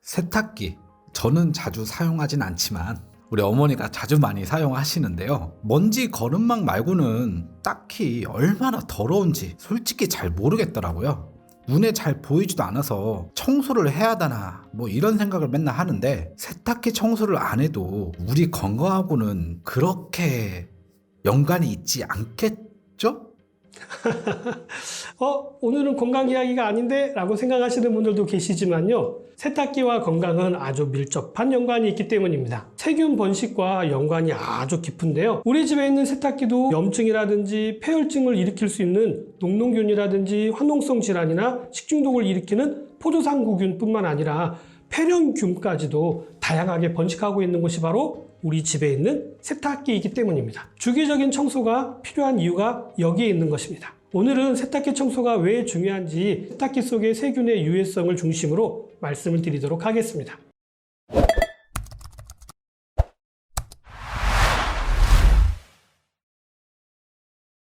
세탁기, 저는 자주 사용하진 않지만 우리 어머니가 자주 많이 사용하시는데요. 먼지 거름막 말고는 딱히 얼마나 더러운지 솔직히 잘 모르겠더라고요. 눈에 잘 보이지도 않아서 청소를 해야 하나 뭐 이런 생각을 맨날 하는데, 세탁기 청소를 안 해도 우리 건강하고는 그렇게 연관이 있지 않겠죠? 오늘은 건강 이야기가 아닌데 라고 생각하시는 분들도 계시지만요, 세탁기와 건강은 아주 밀접한 연관이 있기 때문입니다. 세균 번식과 연관이 아주 깊은데요, 우리 집에 있는 세탁기도 염증이라든지 폐혈증을 일으킬 수 있는 녹농균이라든지 화농성 질환이나 식중독을 일으키는 포도상구균 뿐만 아니라 폐렴균까지도 다양하게 번식하고 있는 곳이 바로 우리 집에 있는 세탁기이기 때문입니다. 주기적인 청소가 필요한 이유가 여기에 있는 것입니다. 오늘은 세탁기 청소가 왜 중요한지 세탁기 속의 세균의 유해성을 중심으로 말씀을 드리도록 하겠습니다.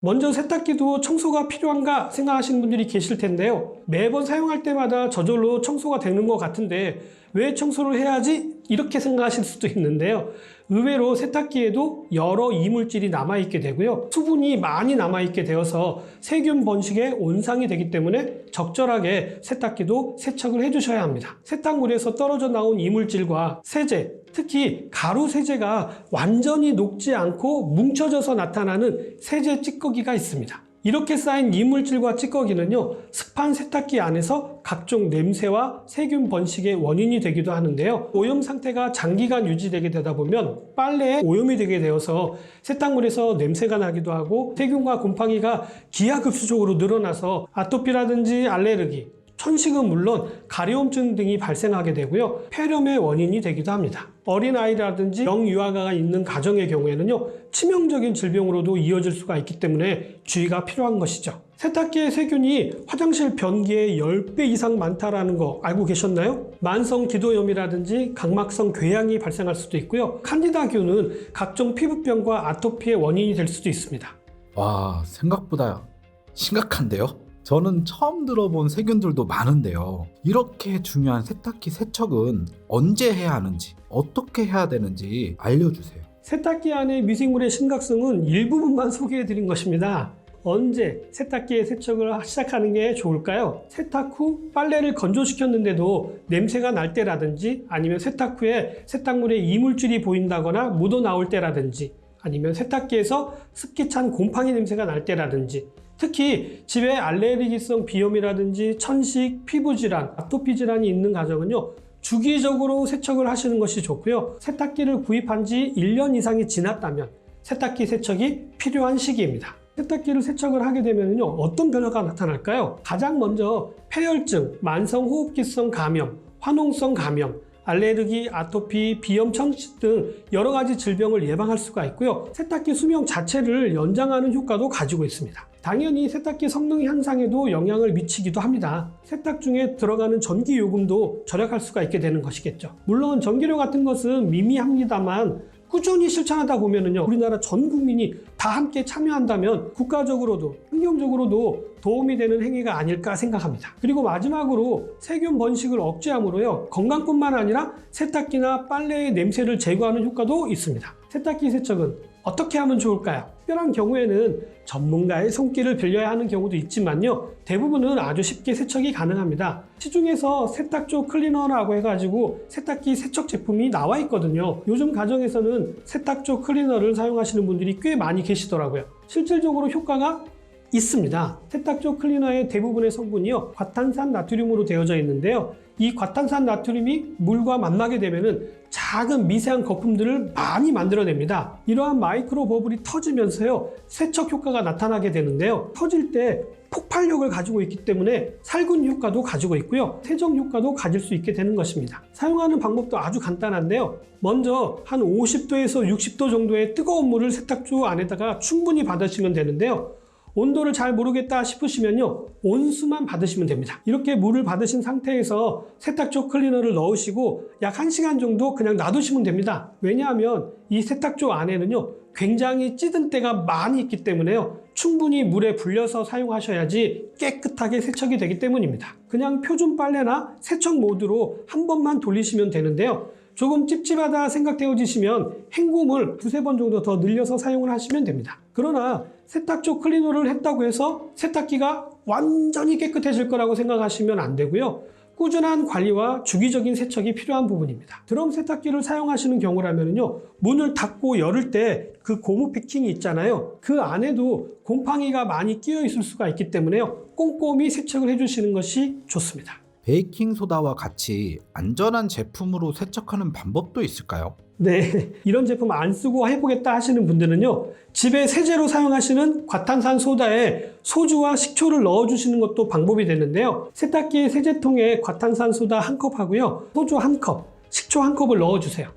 먼저 세탁기도 청소가 필요한가 생각하시는 분들이 계실 텐데요. 매번 사용할 때마다 저절로 청소가 되는 것 같은데 왜 청소를 해야지? 이렇게 생각하실 수도 있는데요. 의외로 세탁기에도 여러 이물질이 남아있게 되고요, 수분이 많이 남아있게 되어서 세균 번식에 온상이 되기 때문에 적절하게 세탁기도 세척을 해주셔야 합니다. 세탁물에서 떨어져 나온 이물질과 세제, 특히 가루 세제가 완전히 녹지 않고 뭉쳐져서 나타나는 세제 찌꺼기가 있습니다. 이렇게 쌓인 이물질과 찌꺼기는요, 습한 세탁기 안에서 각종 냄새와 세균 번식의 원인이 되기도 하는데요, 오염 상태가 장기간 유지되게 되다 보면 빨래에 오염이 되게 되어서 세탁물에서 냄새가 나기도 하고 세균과 곰팡이가 기하급수적으로 늘어나서 아토피라든지 알레르기, 천식은 물론 가려움증 등이 발생하게 되고요, 폐렴의 원인이 되기도 합니다. 어린아이라든지 영유아가 있는 가정의 경우에는요, 치명적인 질병으로도 이어질 수가 있기 때문에 주의가 필요한 것이죠. 세탁기의 세균이 화장실 변기의 10배 이상 많다라는 거 알고 계셨나요? 만성 기도염이라든지 각막성 궤양이 발생할 수도 있고요, 칸디다균은 각종 피부병과 아토피의 원인이 될 수도 있습니다. 와, 생각보다 심각한데요? 저는 처음 들어본 세균들도 많은데요. 이렇게 중요한 세탁기 세척은 언제 해야 하는지, 어떻게 해야 되는지 알려주세요. 세탁기 안의 미생물의 심각성은 일부분만 소개해 드린 것입니다. 언제 세탁기의 세척을 시작하는 게 좋을까요? 세탁 후 빨래를 건조시켰는데도 냄새가 날 때라든지, 아니면 세탁 후에 세탁물에 이물질이 보인다거나 묻어 나올 때라든지, 아니면 세탁기에서 습기 찬 곰팡이 냄새가 날 때라든지, 특히 집에 알레르기성 비염이라든지 천식, 피부질환, 아토피 질환이 있는 가정은요, 주기적으로 세척을 하시는 것이 좋고요, 세탁기를 구입한 지 1년 이상이 지났다면 세탁기 세척이 필요한 시기입니다. 세탁기를 세척을 하게 되면요, 어떤 변화가 나타날까요? 가장 먼저 폐혈증, 만성호흡기성 감염, 화농성 감염, 알레르기, 아토피, 비염, 천식 등 여러 가지 질병을 예방할 수가 있고요, 세탁기 수명 자체를 연장하는 효과도 가지고 있습니다. 당연히 세탁기 성능 향상에도 영향을 미치기도 합니다. 세탁 중에 들어가는 전기 요금도 절약할 수가 있게 되는 것이겠죠. 물론 전기료 같은 것은 미미합니다만 꾸준히 실천하다 보면은요, 우리나라 전 국민이 다 함께 참여한다면 국가적으로도 환경적으로도 도움이 되는 행위가 아닐까 생각합니다. 그리고 마지막으로 세균 번식을 억제함으로요, 건강뿐만 아니라 세탁기나 빨래의 냄새를 제거하는 효과도 있습니다. 세탁기 세척은 어떻게 하면 좋을까요? 특별한 경우에는 전문가의 손길을 빌려야 하는 경우도 있지만요, 대부분은 아주 쉽게 세척이 가능합니다. 시중에서 세탁조 클리너라고 해가지고 세탁기 세척 제품이 나와 있거든요. 요즘 가정에서는 세탁조 클리너를 사용하시는 분들이 꽤 많이 계시더라고요. 실질적으로 효과가 있습니다. 세탁조 클리너의 대부분의 성분이요, 과탄산 나트륨으로 되어져 있는데요, 이 과탄산 나트륨이 물과 만나게 되면은 작은 미세한 거품들을 많이 만들어냅니다. 이러한 마이크로 버블이 터지면서요, 세척 효과가 나타나게 되는데요, 터질 때 폭발력을 가지고 있기 때문에 살균 효과도 가지고 있고요, 세정 효과도 가질 수 있게 되는 것입니다. 사용하는 방법도 아주 간단한데요, 먼저 한 50도에서 60도 정도의 뜨거운 물을 세탁조 안에다가 충분히 받으시면 되는데요, 온도를 잘 모르겠다 싶으시면요, 온수만 받으시면 됩니다. 이렇게 물을 받으신 상태에서 세탁조 클리너를 넣으시고 약 1시간 정도 그냥 놔두시면 됩니다. 왜냐하면 이 세탁조 안에는요, 굉장히 찌든 때가 많이 있기 때문에요. 충분히 물에 불려서 사용하셔야지 깨끗하게 세척이 되기 때문입니다. 그냥 표준 빨래나 세척 모드로 한 번만 돌리시면 되는데요. 조금 찝찝하다 생각되어지시면 헹굼을 두세 번 정도 더 늘려서 사용을 하시면 됩니다. 그러나 세탁조 클리너를 했다고 해서 세탁기가 완전히 깨끗해질 거라고 생각하시면 안 되고요. 꾸준한 관리와 주기적인 세척이 필요한 부분입니다. 드럼 세탁기를 사용하시는 경우라면요, 문을 닫고 열을 때 그 고무 패킹이 있잖아요. 그 안에도 곰팡이가 많이 끼어 있을 수가 있기 때문에요, 꼼꼼히 세척을 해주시는 것이 좋습니다. 베이킹소다와 같이 안전한 제품으로 세척하는 방법도 있을까요? 네, 이런 제품 안 쓰고 해보겠다 하시는 분들은요, 집에 세제로 사용하시는 과탄산 소다에 소주와 식초를 넣어주시는 것도 방법이 되는데요. 세탁기 세제통에 과탄산 소다 1컵 하고요, 소주 1컵, 식초 1컵을 넣어주세요.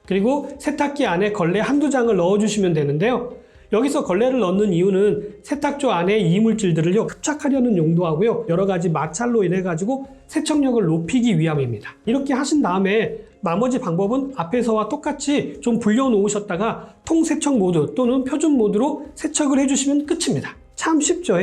그리고 세탁기 안에 걸레 한두 장을 넣어주시면 되는데요. 여기서 걸레를 넣는 이유는 세탁조 안에 이물질들을요, 흡착하려는 용도하고요, 여러 가지 마찰로 인해 가지고 세척력을 높이기 위함입니다. 이렇게 하신 다음에 나머지 방법은 앞에서와 똑같이 좀 불려 놓으셨다가 통세척 모드 또는 표준 모드로 세척을 해주시면 끝입니다. 참 쉽죠?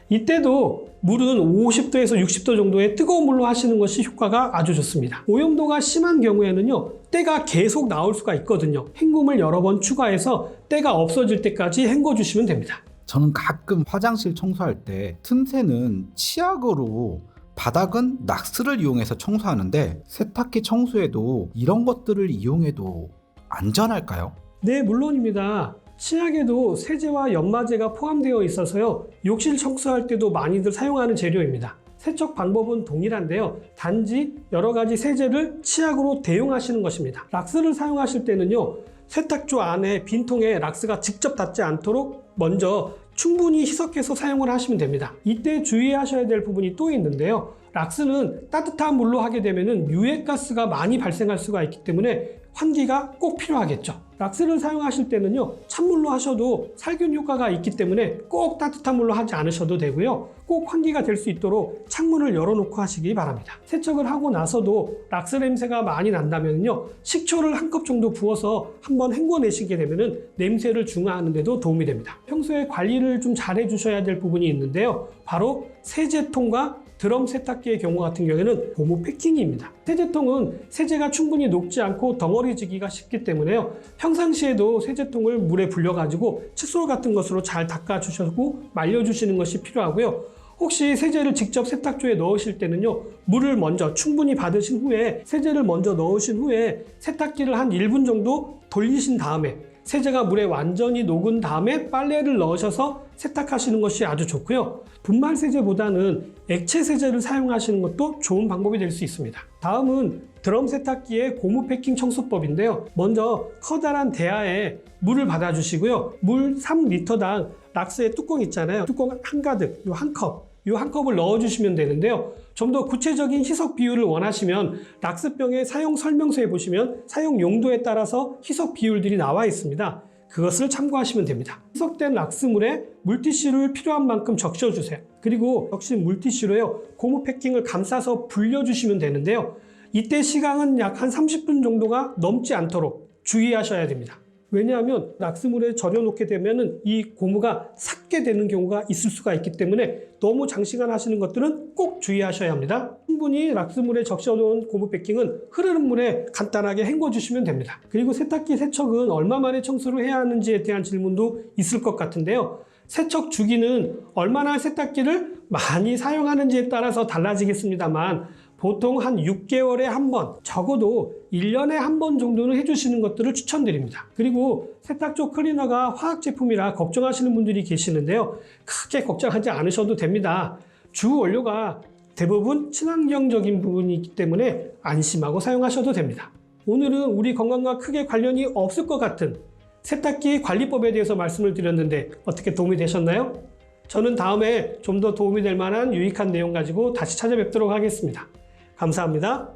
이때도 물은 50도에서 60도 정도의 뜨거운 물로 하시는 것이 효과가 아주 좋습니다. 오염도가 심한 경우에는요, 때가 계속 나올 수가 있거든요. 헹굼을 여러 번 추가해서 때가 없어질 때까지 헹궈 주시면 됩니다. 저는 가끔 화장실 청소할 때 틈새는 치약으로, 바닥은 락스를 이용해서 청소하는데 세탁기 청소에도 이런 것들을 이용해도 안전할까요? 네, 물론입니다. 치약에도 세제와 연마제가 포함되어 있어서요, 욕실 청소할 때도 많이들 사용하는 재료입니다. 세척 방법은 동일한데요, 단지 여러 가지 세제를 치약으로 대용하시는 것입니다. 락스를 사용하실 때는요, 세탁조 안에 빈통에 락스가 직접 닿지 않도록 먼저 충분히 희석해서 사용을 하시면 됩니다. 이때 주의하셔야 될 부분이 또 있는데요, 락스는 따뜻한 물로 하게 되면 유해가스가 많이 발생할 수가 있기 때문에 환기가 꼭 필요하겠죠. 락스를 사용하실 때는요, 찬물로 하셔도 살균 효과가 있기 때문에 꼭 따뜻한 물로 하지 않으셔도 되고요, 꼭 환기가 될 수 있도록 창문을 열어놓고 하시기 바랍니다. 세척을 하고 나서도 락스 냄새가 많이 난다면요, 식초를 1컵 정도 부어서 한번 헹궈내시게 되면 냄새를 중화하는 데도 도움이 됩니다. 평소에 관리를 좀 잘 해주셔야 될 부분이 있는데요, 바로 세제통과 드럼 세탁기의 경우 같은 경우에는 고무 패킹입니다. 세제통은 세제가 충분히 녹지 않고 덩어리지기가 쉽기 때문에요, 평상시에도 세제통을 물에 불려가지고 칫솔 같은 것으로 잘 닦아주시고 말려주시는 것이 필요하고요. 혹시 세제를 직접 세탁조에 넣으실 때는요, 물을 먼저 충분히 받으신 후에 세제를 먼저 넣으신 후에 세탁기를 한 1분 정도 돌리신 다음에 세제가 물에 완전히 녹은 다음에 빨래를 넣으셔서 세탁하시는 것이 아주 좋고요. 분말 세제보다는 액체 세제를 사용하시는 것도 좋은 방법이 될 수 있습니다. 다음은 드럼 세탁기의 고무 패킹 청소법인데요. 먼저 커다란 대야에 물을 받아주시고요. 물 3리터당 락스의 뚜껑 있잖아요. 뚜껑 한가득, 요 한 컵을 넣어주시면 되는데요. 좀 더 구체적인 희석 비율을 원하시면 락스병의 사용 설명서에 보시면 사용 용도에 따라서 희석 비율들이 나와 있습니다. 그것을 참고하시면 됩니다. 희석된 락스물에 물티슈를 필요한 만큼 적셔주세요. 그리고 역시 물티슈로요, 고무 패킹을 감싸서 불려주시면 되는데요. 이때 시간은 약 한 30분 정도가 넘지 않도록 주의하셔야 됩니다. 왜냐하면 락스물에 절여놓게 되면 이 고무가 삭게 되는 경우가 있을 수가 있기 때문에 너무 장시간 하시는 것들은 꼭 주의하셔야 합니다. 충분히 락스물에 적셔놓은 고무 패킹은 흐르는 물에 간단하게 헹궈주시면 됩니다. 그리고 세탁기 세척은 얼마 만에 청소를 해야 하는지에 대한 질문도 있을 것 같은데요. 세척 주기는 얼마나 세탁기를 많이 사용하는지에 따라서 달라지겠습니다만 보통 한 6개월에 한 번, 적어도 1년에 한 번 정도는 해주시는 것들을 추천드립니다. 그리고 세탁조 클리너가 화학 제품이라 걱정하시는 분들이 계시는데요, 크게 걱정하지 않으셔도 됩니다. 주 원료가 대부분 친환경적인 부분이 있기 때문에 안심하고 사용하셔도 됩니다. 오늘은 우리 건강과 크게 관련이 없을 것 같은 세탁기 관리법에 대해서 말씀을 드렸는데 어떻게 도움이 되셨나요? 저는 다음에 좀 더 도움이 될 만한 유익한 내용 가지고 다시 찾아뵙도록 하겠습니다. 감사합니다.